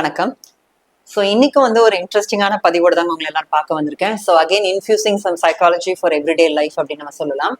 வணக்கம். ஸோ இன்னைக்கு வந்து ஒரு இன்ட்ரெஸ்டிங்கான பதிவோடு தாங்க உங்களை எல்லாரும் பார்க்க வந்திருக்கேன். So again infusing some psychology for everyday life அப்படின்னு நம்ம சொல்லலாம்.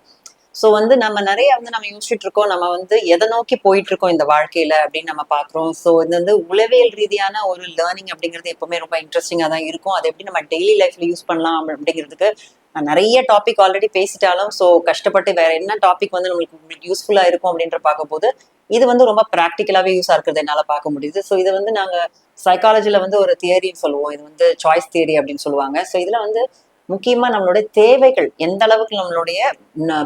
ஸோ வந்து நம்ம நிறைய வந்து நம்ம யோசிச்சுட்டு இருக்கோம், நம்ம வந்து எதை நோக்கி போயிட்டு இருக்கோம் இந்த வாழ்க்கையில அப்படின்னு நம்ம பார்க்குறோம். ஸோ இது வந்து உளவியல் ரீதியான ஒரு லேர்னிங் அப்படிங்கிறது எப்பவுமே ரொம்ப இன்ட்ரெஸ்டிங்காக தான் இருக்கும். அது எப்படி நம்ம டெய்லி லைஃப்ல யூஸ் பண்ணலாம் அப்படிங்கிறதுக்கு நான் நிறைய டாபிக் ஆல்ரெடி பேசிட்டாலும் ஸோ கஷ்டப்பட்டு வேற என்ன டாபிக் வந்து உங்களுக்கு யூஸ்ஃபுல்லா இருக்கும் அப்படின்ற பார்க்கும்போது இது வந்து ரொம்ப ப்ராக்டிக்கலாவே யூஸா இருக்கிறது என்னால பார்க்க முடியுது. ஸோ இதை வந்து நாங்க சைக்காலஜில வந்து ஒரு தியரின்னு சொல்லுவோம். இது வந்து சாய்ஸ் தியரி அப்படின்னு சொல்லுவாங்க. ஸோ இதுல வந்து முக்கியமா நம்மளுடைய தேவைகள் எந்த அளவுக்கு நம்மளுடைய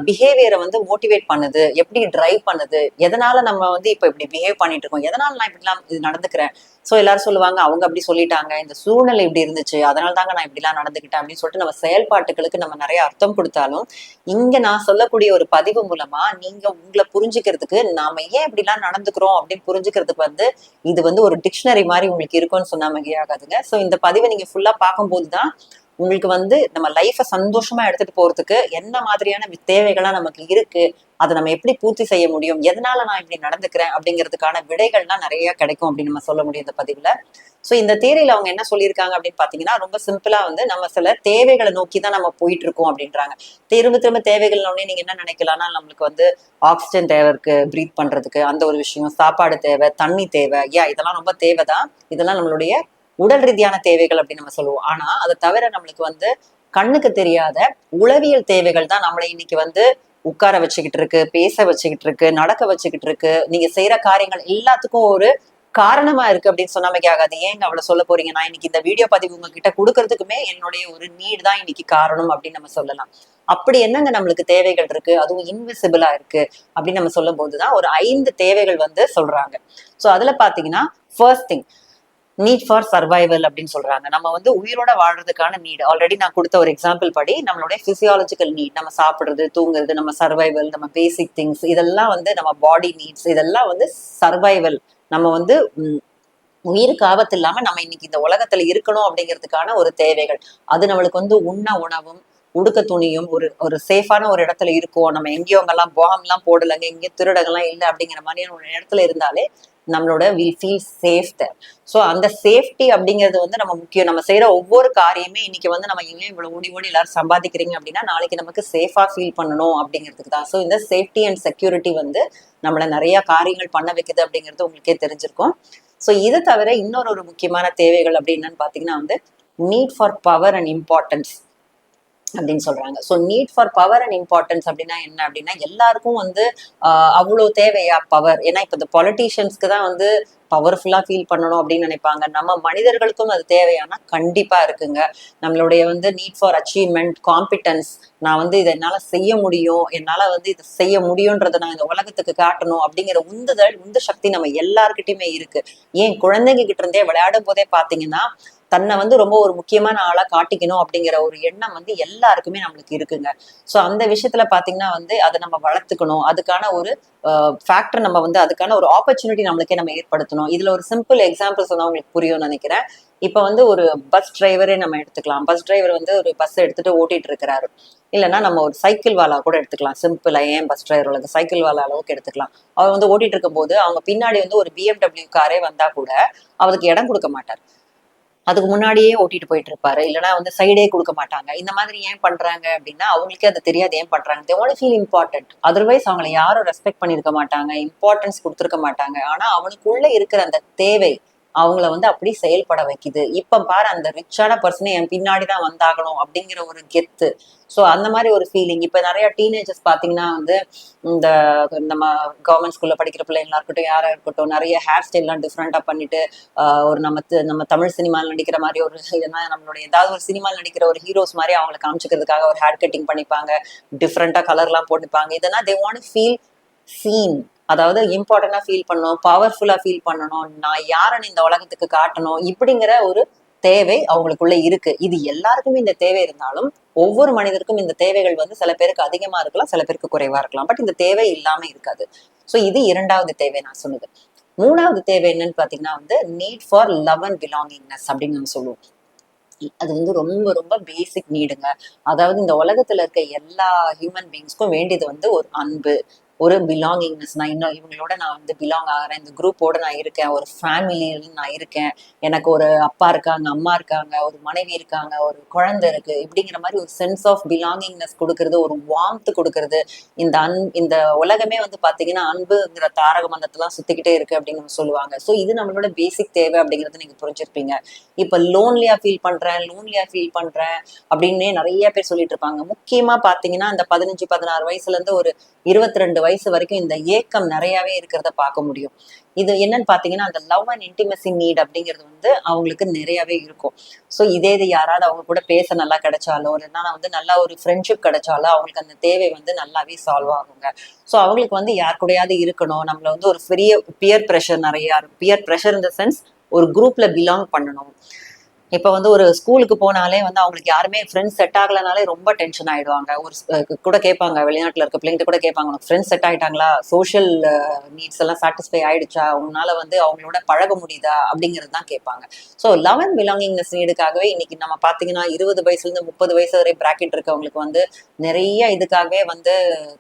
பிஹேவியரை வந்து மோட்டிவேட் பண்ணுது, எப்படி டிரைவ் பண்ணுது, எதனால நம்ம வந்து இப்ப இப்படி பிஹேவ் பண்ணிட்டு இருக்கோம், எதனால நான் இப்படிலாம் இது நடந்துக்கிறேன். ஸோ எல்லாரும் சொல்லுவாங்க அவங்க அப்படி சொல்லிட்டாங்க, இந்த சூழ்நிலை இப்படி இருந்துச்சு, அதனால தாங்க நான் இப்படிலாம் நடந்துக்கிட்டேன் அப்படின்னு சொல்லிட்டு நம்ம செயல்பாட்டுகளுக்கு நம்ம நிறைய அர்த்தம் கொடுத்தாலும் இங்க நான் சொல்லக்கூடிய ஒரு பதிவு மூலமா நீங்க உங்களை புரிஞ்சுக்கிறதுக்கு நாம ஏன் இப்படிலாம் நடந்துக்கிறோம் அப்படின்னு புரிஞ்சுக்கிறதுக்கு வந்து இது வந்து ஒரு டிக்ஷனரி மாதிரி உங்களுக்கு இருக்கும்னு சொன்னா மிகையாகாதுங்க. ஸோ இந்த பதிவை நீங்க ஃபுல்லா பார்க்கும்போது தான் உங்களுக்கு வந்து நம்ம லைஃபை சந்தோஷமா எடுத்துட்டு போறதுக்கு என்ன மாதிரியான தேவைகள்லாம் நமக்கு இருக்கு, அதை நம்ம எப்படி பூர்த்தி செய்ய முடியும், எதனால நான் இப்படி நடந்துக்கிறேன் அப்படிங்கிறதுக்கான விடைகள்லாம் நிறைய கிடைக்கும் அப்படின்னு நம்ம சொல்ல முடியும் இந்த பதிவுல. ஸோ இந்த தேரியில அவங்க என்ன சொல்லியிருக்காங்க அப்படின்னு பாத்தீங்கன்னா ரொம்ப சிம்பிளா வந்து நம்ம சில தேவைகளை நோக்கி தான் நம்ம போயிட்டு இருக்கோம் அப்படின்றாங்க. திரும்ப திரும்ப தேவைகள்னோடனே நீங்க என்ன நினைக்கலாம்னா நம்மளுக்கு வந்து ஆக்சிஜன் தேவை இருக்கு பிரீத் பண்றதுக்கு, அந்த ஒரு விஷயம், சாப்பாடு தேவை, தண்ணி தேவை, இதெல்லாம் ரொம்ப தேவைதான். இதெல்லாம் நம்மளுடைய உடல் ரீதியான தேவைகள் அப்படின்னு நம்ம சொல்லுவோம். ஆனா அதை தவிர நம்மளுக்கு வந்து கண்ணுக்கு தெரியாத உளவியல் தேவைகள் தான் நம்மளை இன்னைக்கு வந்து உட்கார வச்சுக்கிட்டு இருக்கு, பேச வச்சுக்கிட்டு இருக்கு, நடக்க வச்சுக்கிட்டு இருக்கு. நீங்க செய்யற காரியங்கள் எல்லாத்துக்கும் ஒரு காரணமா இருக்கு அப்படின்னு சொன்னாமைக்கு ஆகாது. ஏங்க அவ்வளவு சொல்ல போறீங்க, நான் இன்னைக்கு இந்த வீடியோ பதிவு உங்ககிட்ட கொடுக்கறதுக்குமே என்னுடைய ஒரு நீட் தான் இன்னைக்கு காரணம் அப்படின்னு நம்ம சொல்லலாம். அப்படி என்னங்க நம்மளுக்கு தேவைகள் இருக்கு, அதுவும் இன்விசிபிளா இருக்கு அப்படின்னு நம்ம சொல்லும் போதுதான் ஒரு 5 தேவைகள் வந்து சொல்றாங்க. சோ அதுல பாத்தீங்கன்னா first thing need for survival அப்படின்னு சொல்றாங்க. நம்ம வந்து உயிரோட வாழ்றதுக்கான நீட் ஆல்ரெடி நான் கொடுத்த ஒரு எக்ஸாம்பிள் படி நம்மளுடைய பிசியாலஜிக்கல் நீட், நம்ம சாப்பிடுறது, தூங்குறது, நம்ம சர்வைவல், நம்ம பேசிக் திங்ஸ், இதெல்லாம் வந்து நம்ம பாடி நீட்ஸ், இதெல்லாம் வந்து சர்வைவல். நம்ம வந்து உயிருக்கு ஆபத்து இல்லாம நம்ம இன்னைக்கு இந்த உலகத்துல இருக்கணும் அப்படிங்கிறதுக்கான ஒரு தேவைகள். அது நம்மளுக்கு வந்து உண்ண உணவும், உடுக்க துணியும், ஒரு ஒரு சேஃபான ஒரு இடத்துல இருக்கும், நம்ம எங்கேயோ அங்கெல்லாம் பாம் எல்லாம் போடலைங்க, எங்கேயும் திருடங்கள்லாம் இல்லை அப்படிங்கிற மாதிரியான ஒரு இடத்துல இருந்தாலே நம்மளோட we feel safe there. So அந்த சேஃப்டி அப்படிங்கிறது வந்து நம்ம முக்கியம். நம்ம செய்யற ஒவ்வொரு காரியமே இன்னைக்கு வந்து நம்ம எங்கேயும் இவ்வளவு ஓடி ஓடி எல்லாரும் சம்பாதிக்கிறீங்க அப்படின்னா நாளைக்கு நமக்கு சேஃபா ஃபீல் பண்ணணும் அப்படிங்கிறதுக்கு தான். ஸோ இந்த சேஃப்டி அண்ட் செக்யூரிட்டி வந்து நம்மள நிறைய காரியங்கள் பண்ண வைக்குது அப்படிங்கிறது உங்களுக்கே தெரிஞ்சிருக்கும். ஸோ இதை தவிர இன்னொரு ஒரு முக்கியமான தேவைகள் அப்படின்னு என்னன்னு பாத்தீங்கன்னா வந்து need for power and importance அப்படின்னு சொல்றாங்க. So need for power and importance அப்படின்னா என்ன அப்படின்னா எல்லாருக்கும் வந்து அவ்வளவு தேவையா பவர்? ஏன்னா இப்ப இந்த பொலிட்டீஷியன்ஸ்க்கு தான் வந்து பவர்ஃபுல்லா ஃபீல் பண்ணணும் அப்படின்னு நினைப்பாங்க. நம்ம மனிதர்களுக்கும் அது தேவையானா கண்டிப்பா இருக்குங்க. நம்மளுடைய வந்து நீட் ஃபார் அச்சீவ்மெண்ட், காம்பிட்டன்ஸ், நான் வந்து இதை என்னால செய்ய முடியும், என்னால வந்து இதை செய்ய முடியும்ன்றதை நான் இந்த உலகத்துக்கு காட்டணும் அப்படிங்கிற உந்து சக்தி நம்ம எல்லார்கிட்டயுமே இருக்கு. ஏன் குழந்தைங்க கிட்ட இருந்தே விளையாடும் போதே பாத்தீங்கன்னா தன்னை வந்து ரொம்ப ஒரு முக்கியமான ஆளா காட்டிக்கணும் அப்படிங்கிற ஒரு எண்ணம் வந்து எல்லாருக்குமே நம்மளுக்கு இருக்குங்க. ஸோ அந்த விஷயத்துல பாத்தீங்கன்னா வந்து அதை நம்ம வளர்த்துக்கணும். அதுக்கான ஒரு ஃபேக்டர் நம்ம வந்து அதுக்கான ஒரு ஆப்பர்ச்சுனிட்டி நம்மளுக்கே நம்ம ஏற்படுத்தணும். இதுல ஒரு சிம்பிள் எக்ஸாம்பிள் சொன்னா உங்களுக்கு புரியும்னு நினைக்கிறேன். இப்ப வந்து ஒரு பஸ் டிரைவரே நம்ம எடுத்துக்கலாம். பஸ் டிரைவர் வந்து ஒரு பஸ் எடுத்துட்டு ஓட்டிட்டு இருக்கிறாரு. இல்லைன்னா நம்ம ஒரு சைக்கிள் வாலா கூட எடுத்துக்கலாம். சிம்பிளா ஏன் பஸ் டிரைவர் உள்ளது சைக்கிள் வாலா அளவுக்கு எடுத்துக்கலாம். அவர் வந்து ஓட்டிட்டு இருக்கும் போது அவங்க பின்னாடி வந்து ஒரு BMW காரே வந்தா கூட அவருக்கு இடம் கொடுக்க மாட்டார். அதுக்கு முன்னாடியே ஓட்டிட்டு போயிட்டு இருப்பாரு. இல்லைன்னா வந்து சைடே கொடுக்க மாட்டாங்க. இந்த மாதிரி ஏன் பண்றாங்க அப்படின்னா அவங்களுக்கே அது தெரியாது ஏன் பண்றாங்க. They want to feel important. Otherwise அவங்களை யாரும் ரெஸ்பெக்ட் பண்ணிருக்க மாட்டாங்க, இம்பார்ட்டன்ஸ் கொடுத்துருக்க மாட்டாங்க. ஆனா அவனுக்குள்ள இருக்கிற அந்த தேவை அவங்கள வந்து அப்படி செயல்பட வைக்குது. இப்ப பாரு அந்த ரிச்சான பர்சனே என் பின்னாடிதான் வந்தாகணும் அப்படிங்கிற ஒரு கெத்து. ஸோ அந்த மாதிரி ஒரு ஃபீலிங். இப்ப நிறைய டீனேஜர்ஸ் பாத்தீங்கன்னா வந்து இந்த நம்ம கவர்மெண்ட் ஸ்கூல்ல படிக்கிற பிள்ளைங்களா இருக்கட்டும், யாரா இருக்கட்டும், நிறைய ஹேர் ஸ்டைல் எல்லாம் டிஃப்ரெண்டா பண்ணிட்டு ஒரு நம்ம தமிழ் சினிமாவில் நடிக்கிற மாதிரி ஒரு இல்லைன்னா நம்மளுடைய ஏதாவது ஒரு சினிமாவில் நடிக்கிற ஒரு ஹீரோஸ் மாதிரி அவங்களை காமிச்சுக்கிறதுக்காக ஒரு ஹேர் கட்டிங் பண்ணிப்பாங்க, டிஃப்ரெண்டா கலர்லாம் போட்டுப்பாங்க. இதெல்லாம் தே வாண்ட் ஃபீல் சீன். அதாவது இம்பார்ட்டண்டா ஃபீல் பண்ணணும், பவர்ஃபுல்லா ஃபீல் பண்ணணும், நான் யாருன்னு இந்த உலகத்துக்கு காட்டணும், இப்படிங்கிற ஒரு தேவை அவங்களுக்குள்ள இருக்கு. இது எல்லாருக்குமே இந்த தேவை இருந்தாலும் ஒவ்வொரு மனிதருக்கும் இந்த தேவைகள் வந்து சில பேருக்கு அதிகமா இருக்கலாம், சில பேருக்கு குறைவா இருக்கலாம். பட் இந்த தேவை இல்லாம இருக்காது. ஸோ இது 2வது தேவை நான் சொன்னது. 3வது தேவை என்னன்னு பாத்தீங்கன்னா வந்து need for love and belongingness அப்படின்னு நம்ம சொல்லுவோம். அது வந்து ரொம்ப ரொம்ப பேசிக் நீடுங்க. அதாவது இந்த உலகத்துல இருக்க எல்லா ஹியூமன் பீயிங்ஸ்க்கும் வேண்டியது வந்து ஒரு அன்பு, ஒரு பிலாங்கிங்னஸ். நான் இன்னும் இவங்களோட நான் வந்து பிலாங் ஆகிறேன், இந்த குரூப்போட நான் இருக்கேன், ஒரு ஃபேமிலியில் நான் இருக்கேன், எனக்கு ஒரு அப்பா இருக்காங்க, அம்மா இருக்காங்க, ஒரு மனைவி இருக்காங்க, ஒரு குழந்தை இருக்கு, இப்படிங்கிற மாதிரி ஒரு சென்ஸ் ஆஃப் பிலாங்கிங்னஸ் கொடுக்கறது, ஒரு வார்ம்த் கொடுக்கறது. இந்த உலகமே வந்து பாத்தீங்கன்னா அன்புங்கிற தாரக மந்தத்தெல்லாம் சுத்திக்கிட்டே இருக்கு அப்படின்னு நம்ம சொல்லுவாங்க. ஸோ இது நம்மளோட பேசிக் தேவை அப்படிங்கறத நீங்க புரிஞ்சிருப்பீங்க. இப்ப லோன்லியா ஃபீல் பண்றேன் அப்படின்னே நிறைய பேர் சொல்லிட்டு இருப்பாங்க. முக்கியமா பாத்தீங்கன்னா அந்த 15-16 வயசுல இருந்து ஒரு 22 வயசு வரைக்கும் இந்த ஏக்கம் நிறையவே இருக்கிறத பார்க்க முடியும். இது என்னன்னு பாத்தீங்கன்னா அந்த லவ் அண்ட் இன்டிமசி நீட் அப்படிங்கிறது வந்து அவங்களுக்கு நிறையவே இருக்கும். ஸோ இது யாராவது அவங்க கூட பேச நல்லா கிடைச்சாலோ, இல்லைன்னா வந்து நல்லா ஒரு ஃப்ரெண்ட்ஷிப் கிடைச்சாலோ அவங்களுக்கு அந்த தேவை வந்து நல்லாவே சால்வ் ஆகுங்க. ஸோ அவங்களுக்கு வந்து யார் கூடயாவது இருக்கணும், நம்மள வந்து ஒரு பெரிய பியர் ப்ரெஷர் நிறைய பியர் ப்ரெஷர் இந்த சென்ஸ் ஒரு குரூப்ல பிலாங் பண்ணணும். இப்ப வந்து ஒரு ஸ்கூலுக்கு போனாலே வந்து அவங்களுக்கு யாருமே ஃப்ரெண்ட்ஸ் செட் ஆகலனாலே ரொம்ப டென்ஷன் ஆயிடுவாங்க. ஒரு கூட கேட்பாங்க, வெளிநாட்டுல இருக்க பிள்ளைங்கிட்ட கூட கேட்பாங்க, உனக்கு ஃப்ரெண்ட்ஸ் செட் ஆயிட்டாங்களா, சோஷியல் நீட்ஸ் எல்லாம் சாட்டிஸ்ஃபை ஆயிடுச்சா, உன்னால வந்து அவங்களோட பழக முடியுதா அப்படிங்கிறது தான் கேட்பாங்க. ஸோ லவ் அண்ட் பிலாங்கிங்னஸ் நீடுக்காகவே இன்னைக்கு நம்ம பாத்தீங்கன்னா 20 வயசுல இருந்து 30 வயசு வரை பிராக்கெட் இருக்கவங்களுக்கு வந்து நிறைய இதுக்காகவே வந்து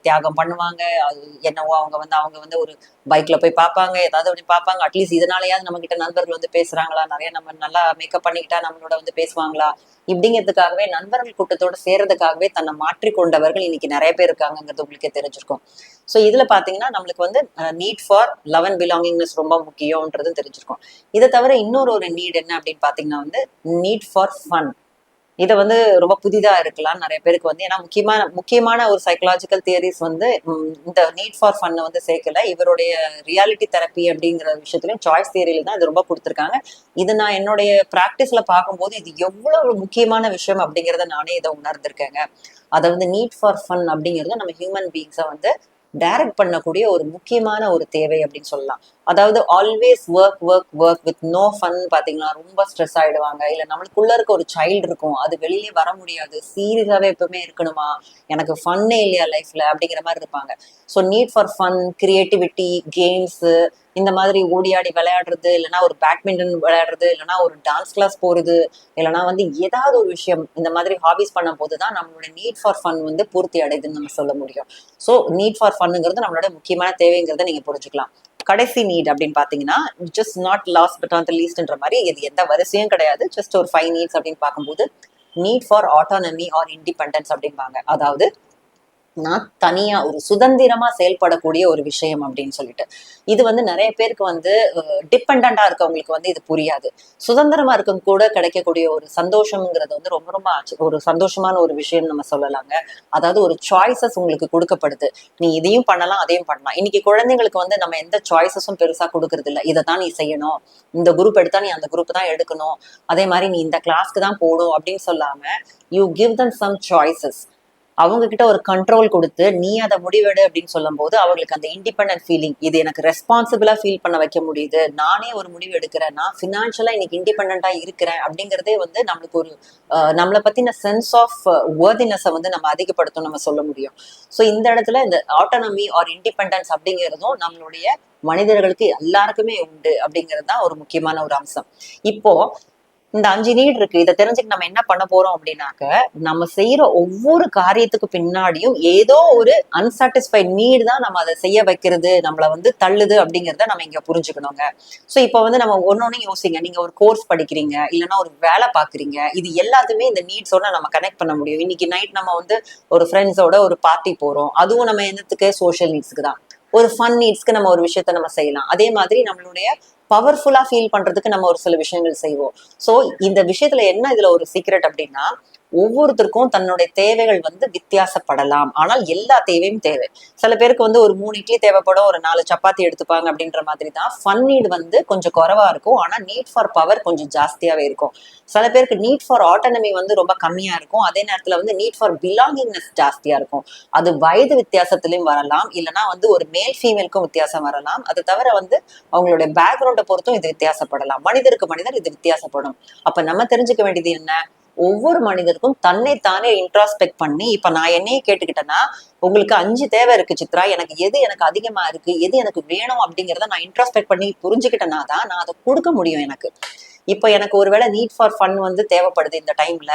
தியாகம் பண்ணுவாங்க. அது என்னவோ அவங்க வந்து ஒரு பைக்ல போய் பார்ப்பாங்க, ஏதாவது ஒண்ணு பார்ப்பாங்க, அட்லீஸ்ட் இதனாலயாவது நம்ம கிட்ட நண்பர்கள் வந்து பேசுறாங்களா, நிறைய நம்ம நல்லா மேக்கப் பண்ணிக்கிட்டா நம்மளோட வந்து பேசுவாங்களா, இப்படிங்கிறதுக்காகவே நண்பர்கள் கூட்டத்தோட சேர்றதுக்காகவே தன்னை மாற்றிக்கொண்டவர்கள் இன்னைக்கு நிறைய பேர் இருக்காங்கிறது உங்களுக்கே தெரிஞ்சிருக்கும். ஸோ இதுல பாத்தீங்கன்னா நம்மளுக்கு வந்து need for love and belongingness ரொம்ப முக்கியம்ன்றது தெரிஞ்சிருக்கும். இதை தவிர இன்னொரு நீட் என்ன அப்படின்னு பாத்தீங்கன்னா வந்து நீட் ஃபார் ஃபன். இதை வந்து ரொம்ப புதிதா இருக்கலாம் நிறைய பேருக்கு வந்து. ஏன்னா முக்கியமான ஒரு சைக்கலாஜிக்கல் தியரிஸ் வந்து இந்த நீட் ஃபார் ஃபன் வந்து சேர்க்கல. இவருடைய ரியாலிட்டி தெரப்பி அப்படிங்கிற விஷயத்துலயும் சாய்ஸ் தியரியில தான் இது ரொம்ப கொடுத்துருக்காங்க. இது நான் என்னுடைய பிராக்டிஸ்ல பார்க்கும்போது இது எவ்வளவு முக்கியமான விஷயம் அப்படிங்கிறத நானே இதை உணர்ந்திருக்கேங்க. அதை வந்து நீட் ஃபார் ஃபன் அப்படிங்கிறது நம்ம ஹியூமன் பீங்ஸை வந்து டைரக்ட் பண்ணக்கூடிய ஒரு முக்கியமான ஒரு தேவை அப்படின்னு சொல்லலாம். அதாவது always work with no fun பாத்தீங்கன்னா ரொம்ப ஸ்ட்ரெஸ் ஆயிடுவாங்க. இல்ல நம்மளுக்குள்ள இருக்க ஒரு சைல்டு இருக்கும், அது வெளியே வர முடியாது, சீரியஸாவே எப்பவுமே இருக்கணுமா, எனக்கு ஃபன்னே இல்லையா லைஃப்ல அப்படிங்கிற மாதிரி இருப்பாங்க. So need for fun, creativity, games, இந்த மாதிரி ஓடி ஆடி விளையாடுறது, இல்லைன்னா ஒரு பேட்மிண்டன் விளையாடுறது, இல்லைன்னா ஒரு டான்ஸ் கிளாஸ் போறது, இல்லைன்னா வந்து ஏதாவது ஒரு விஷயம் இந்த மாதிரி ஹாபிஸ் பண்ணும் போதுதான் நம்மளோட நீட் ஃபார் ஃபன் வந்து பூர்த்தி அடையுதுன்னு நம்ம சொல்ல முடியும். ஸோ நீட் ஃபார் ஃபன்னுங்கிறது நம்மளோட முக்கியமான தேவைங்கிறத நீங்க புரிஞ்சுக்கலாம். கடைசி நீட் அப்படின்னு பாத்தீங்கன்னா just not last but not லீஸ்ட்ன்ற மாதிரி இது எந்த வரிசையும் கிடையாது, ஜஸ்ட் ஒரு 5 நீட்ஸ் அப்படின்னு பார்க்கும்போது need for autonomy or independence அப்படிம்பாங்க. அதாவது நான் தனியா ஒரு சுதந்திரமா செயல்படக்கூடிய ஒரு விஷயம் அப்படின்னு சொல்லிட்டு. இது வந்து நிறைய பேருக்கு வந்து டிபெண்டா இருக்கவங்களுக்கு வந்து இது புரியாது. சுதந்திரமா இருக்க கூட கிடைக்கக்கூடிய ஒரு சந்தோஷம்ங்கிறது வந்து ரொம்ப ரொம்ப ஒரு சந்தோஷமான ஒரு விஷயம் நம்ம சொல்லலாங்க. அதாவது ஒரு சாய்ஸஸ் உங்களுக்கு கொடுக்கப்படுது, நீ இதையும் பண்ணலாம் அதையும் பண்ணலாம். இன்னைக்கு குழந்தைங்களுக்கு வந்து நம்ம எந்த சாய்ஸஸும் பெருசா கொடுக்கறது இல்லை. இதை தான் நீ செய்யணும், இந்த குரூப் எடுத்தா நீ அந்த குரூப் தான் எடுக்கணும், அதே மாதிரி நீ இந்த கிளாஸ்க்கு தான் போகணும் அப்படின்னு சொல்லாம you give them some choices. அவங்க கிட்ட ஒரு கண்ட்ரோல் கொடுத்து நீ அதை முடிவெடு அப்படின்னு சொல்லும் போது அவங்களுக்கு அந்த இண்டிபெண்டன்ட் ஃபீலிங், இது எனக்கு ரெஸ்பான்சிபிளா ஃபீல் பண்ண வைக்க முடியுது, நானே ஒரு முடிவு எடுக்கிறேன், நான் ஃபினான்ஷியலா இன்னைக்கு இண்டிபெண்டா இருக்கிறேன் அப்படிங்கிறதே வந்து நம்மளுக்கு ஒரு நம்மளை பத்தின சென்ஸ் ஆஃப் வர்தினஸை வந்து நம்ம அதிகப்படுத்தும் நம்ம சொல்ல முடியும். ஸோ இந்த இடத்துல இந்த ஆட்டோனமி ஆர் இண்டிபெண்டன்ஸ் அப்படிங்கிறதும் நம்மளுடைய மனிதர்களுக்கு எல்லாருக்குமே உண்டு அப்படிங்கிறது தான் ஒரு முக்கியமான ஒரு அம்சம். இப்போ இந்த 5 நீட் இருக்கு, இதை தெரிஞ்சுட்டு நம்ம என்ன பண்ண போறோம் அப்படின்னாக்க, நம்ம செய்யற ஒவ்வொரு காரியத்துக்கு பின்னாடியும் ஏதோ ஒரு அன்சாட்டிஸ்ஃபைட் நீட் தான் நம்ம அதை செய்ய வைக்கிறது, நம்மளை வந்து தள்ளுது அப்படிங்கிறத நம்ம இங்க புரிஞ்சுக்கணுங்க. ஸோ இப்போ வந்து நம்ம ஒன்னொன்னு யோசிங்க, நீங்க ஒரு கோர்ஸ் படிக்கிறீங்க, இல்லைன்னா ஒரு வேலை பாக்குறீங்க, இது எல்லாத்துமே இந்த நீட்ஸோட நம்ம கனெக்ட் பண்ண முடியும். இன்னைக்கு நைட் நம்ம வந்து ஒரு ஃப்ரெண்ட்ஸோட ஒரு பார்ட்டி போறோம், அதுவும் நம்ம என்னத்துக்கு, சோஷியல் நீட்ஸ்க்கு தான். ஒரு ஃபன் நீட்ஸ்க்கு நம்ம ஒரு விஷயத்த நம்ம செய்யலாம். அதே மாதிரி நம்மளுடைய பவர்ஃபுல்லா ஃபீல் பண்றதுக்கு நம்ம ஒரு சில விஷயங்கள் செய்வோம். சோ இந்த விஷயத்துல என்ன இதுல ஒரு சீக்ரெட் அப்படின்னா, ஒவ்வொருத்தருக்கும் தன்னுடைய தேவைகள் வந்து வித்தியாசப்படலாம், ஆனால் எல்லா தேவையும் தேவை. சில பேருக்கு வந்து ஒரு 3 இட்லி தேவைப்படும், ஒரு 4 சப்பாத்தி எடுத்துப்பாங்க அப்படின்ற மாதிரி தான் ஃபன் நீட் வந்து கொஞ்சம் குறைவா இருக்கும், ஆனா நீட் ஃபார் பவர் கொஞ்சம் ஜாஸ்தியாவே இருக்கும். சில பேருக்கு நீட் ஃபார் ஆட்டோனமி வந்து ரொம்ப கம்மியா இருக்கும், அதே நேரத்துல வந்து நீட் ஃபார் பிலாங்கிங்னஸ் ஜாஸ்தியா இருக்கும். அது வயது வித்தியாசத்திலையும் வரலாம், இல்லைன்னா வந்து ஒரு மேல் ஃபீமேலுக்கும் வித்தியாசம் வரலாம். அது தவிர வந்து அவங்களுடைய பேக்ரவுண்டை பொறுத்தும் இது வித்தியாசப்படலாம், மனிதருக்கு மனிதர் இது வித்தியாசப்படும். அப்ப நம்ம தெரிஞ்சுக்க வேண்டியது என்ன, ஒவ்வொரு மனிதருக்கும் தன்னைத்தானே இன்ட்ராஸ்பெக்ட் பண்ணி, இப்ப நான் என்னையே கேட்டுக்கிட்டேன்னா, உங்களுக்கு 5 தேவை இருக்கு சித்ரா, எனக்கு எது எனக்கு அதிகமா இருக்கு, எது எனக்கு வேணும் அப்படிங்கிறத நான் இன்ட்ராஸ்பெக்ட் பண்ணி புரிஞ்சுக்கிட்டேன்னா தான் நான் அதை கொடுக்க முடியும் எனக்கு. இப்ப எனக்கு ஒருவேளை நீட் ஃபார் ஃபன் வந்து தேவைப்படுது இந்த டைம்ல,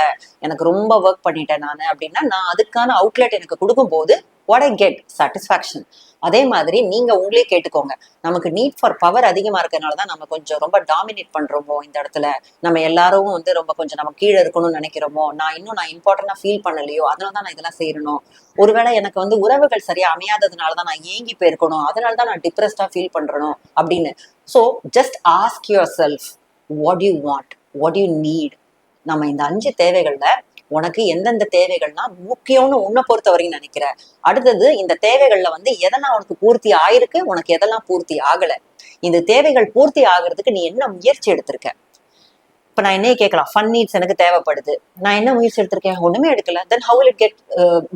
எனக்கு ரொம்ப ஒர்க் பண்ணிட்டேன் நான் அப்படின்னா, நான் அதுக்கான அவுட்லெட் எனக்கு கொடுக்கும் போது வாட் ஐ கெட் சாட்டிஸ்ஃபேக்ஷன். அதே மாதிரி நீங்க உங்களே கேட்டுக்கோங்க, நமக்கு நீட் ஃபார் பவர் அதிகமா இருக்கிறதுனால தான் நம்ம கொஞ்சம் ரொம்ப டாமினேட் பண்றோமோ இந்த இடத்துல, நம்ம எல்லாரும் வந்து ரொம்ப கொஞ்சம் நம்ம கீழே இருக்கணும்னு நினைக்கிறோமோ, நான் இம்பார்ட்டன்டா ஃபீல் பண்ணலையோ அதனால தான் நான் இதெல்லாம் செய்யணும், ஒருவேளை எனக்கு வந்து உறவுகள் சரியா அமையாததுனால தான் நான் ஏங்கி போயிருக்கணும், அதனால தான் நான் டிப்ரெஸ்டா ஃபீல் பண்றணும் அப்படின்னு. So just ask your self, what you want, what you need. நம்ம இந்த 5 தேவைகள்ல உனக்கு எந்தெந்த தேவைகள்னா முக்கியம்னு உன்னை பொறுத்த வரைக்கும் நினைக்கிற, அடுத்தது இந்த தேவைகள்ல வந்து எதெல்லாம் உனக்கு பூர்த்தி ஆயிருக்கு, உனக்கு எதெல்லாம் பூர்த்தி ஆகல, இந்த தேவைகள் பூர்த்தி ஆகுறதுக்கு நீ என்ன முயற்சி எடுத்திருக்க. இப்ப நான் என்னையே கேட்கலாம், ஃபன் நீட்ஸ் எனக்கு தேவைப்படுது, நான் என்ன முயற்சி எடுத்திருக்கேன், ஒண்ணுமே எடுக்கல, then how will it get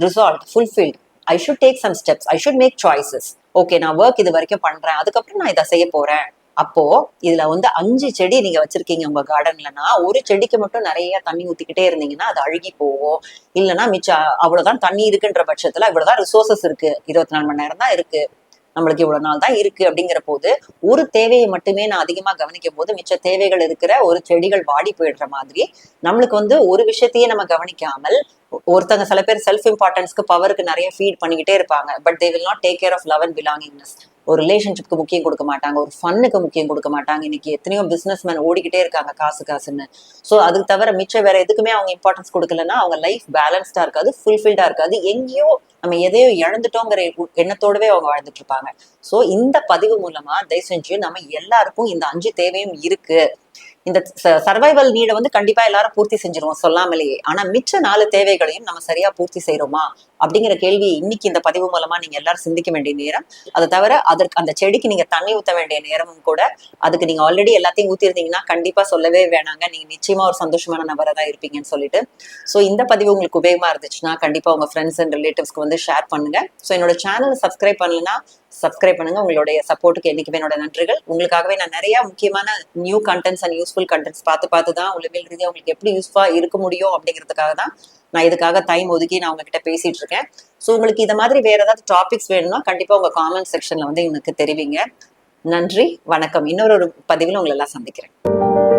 resolve fulfilled. I should take some steps, I should make choices. Okay, நான் ஒர்க் இது வரைக்கும் பண்றேன், அதுக்கப்புறம் நான் இதை செய்ய போறேன். அப்போ இதுல வந்து 5 செடி நீங்க வச்சிருக்கீங்க உங்க கார்டன்லனா, ஒரு செடிக்கு மட்டும் நிறைய தண்ணி ஊத்திக்கிட்டே இருந்தீங்கன்னா அது அழுகி போகும். இல்லைன்னா மிச்சம் அவ்வளவுதான் தண்ணி இருக்குன்ற பட்சத்துல இவ்வளவுதான் ரிசோர்சஸ் இருக்கு, 24 மணி நேரம் தான் இருக்கு, நம்மளுக்கு இவ்வளவு நாள் தான் இருக்கு அப்படிங்கிற போது ஒரு தேவையை மட்டுமே நான் அதிகமா கவனிக்கும் போது மிச்ச தேவைகள் இருக்கிற ஒரு செடிகள் வாடி போயிடுற மாதிரி, நம்மளுக்கு வந்து ஒரு விஷயத்தையே நம்ம கவனிக்காமல், ஒருத்தங்க சில பேர் செல்ஃப் இம்பார்ட்டன்ஸ்க்கு பவருக்கு நிறைய ஃபீட் பண்ணிக்கிட்டே இருப்பாங்க, but they will not take care of love and belongingness. ஒரு ரிலேஷன்ஷிப்க்கு முக்கியம் கொடுக்க மாட்டாங்க, ஒரு ஃபன்னுக்கு முக்கியம் கொடுக்க மாட்டாங்க. இன்னைக்கு எத்தனையோ பிசினஸ் மேன் ஓடிக்கிட்டே இருக்காங்க காசு காசுன்னு. ஸோ அதுக்கு தவிர மிச்சம் வேற எதுக்குமே அவங்க இம்பார்ட்டன்ஸ் கொடுக்கலன்னா அவங்க லைஃப் பேலன்ஸ்டா இருக்காது, ஃபுல்ஃபில்டா இருக்காது, எங்கேயோ நம்ம எதையோ இழந்துட்டோங்கிற எண்ணத்தோடவே அவங்க வாழ்ந்துட்டு இருப்பாங்க. ஸோ இந்த பதிவு மூலமா தயவு செஞ்சு நம்ம எல்லாருக்கும் இந்த 5 தேவையும் இருக்கு. இந்த சர்வைவல் நீடை வந்து கண்டிப்பா எல்லாரும் பூர்த்தி செஞ்சிருவோம் சொல்லாமலேயே. ஆனா மிச்ச 4 தேவைகளையும் நம்ம சரியா பூர்த்தி செய்யறோமா அப்படிங்கிற கேள்வி இன்னைக்கு இந்த பதிவு மூலமா நீங்க எல்லாரும் சிந்திக்க வேண்டிய நேரம். அதை தவிர அதற்கு அந்த செடிக்கு நீங்க தண்ணி ஊத்த வேண்டிய நேரமும் கூட. அதுக்கு நீங்க ஆல்ரெடி எல்லாத்தையும் ஊத்திருந்தீங்கன்னா கண்டிப்பா சொல்லவே வேணாங்க, நீங்க நிச்சயமா ஒரு சந்தோஷமான நபரா தான் இருப்பீங்கன்னு சொல்லிட்டு. ஸோ இந்த பதிவு உங்களுக்கு உபயோகமா இருந்துச்சுன்னா கண்டிப்பா உங்க ஃப்ரெண்ட்ஸ் அண்ட் ரிலேட்டிவ்ஸ்க்கு வந்து ஷேர் பண்ணுங்க. ஸோ என்னோட சேனலை சப்ஸ்கிரைப் பண்ணலன்னா சப்ஸ்கிரைப் பண்ணுங்க. உங்களுடைய சப்போர்ட்டுக்கு என்னைக்குமே என்னோட நன்றிகள். உங்களுக்காகவே நான் நிறைய முக்கியமான new contents and useful contents பார்த்து தான் உளவியல் ரீதியாக உங்களுக்கு எப்படி யூஸ்ஃபுல்லா இருக்க முடியும் அப்படிங்கிறதுக்காக தான் நான் இதுக்காக டைம் ஒதுக்கி நான் உங்ககிட்ட பேசிட்டு இருக்கேன். ஸோ உங்களுக்கு இந்த மாதிரி வேற ஏதாவது டாபிக்ஸ் வேணும்னா கண்டிப்பா உங்க காமெண்ட் செக்ஷன்ல வந்து எனக்கு தெரிவிங்க. நன்றி, வணக்கம். இன்னொரு பதிவில் உங்களை எல்லாம் சந்திக்கிறேன்.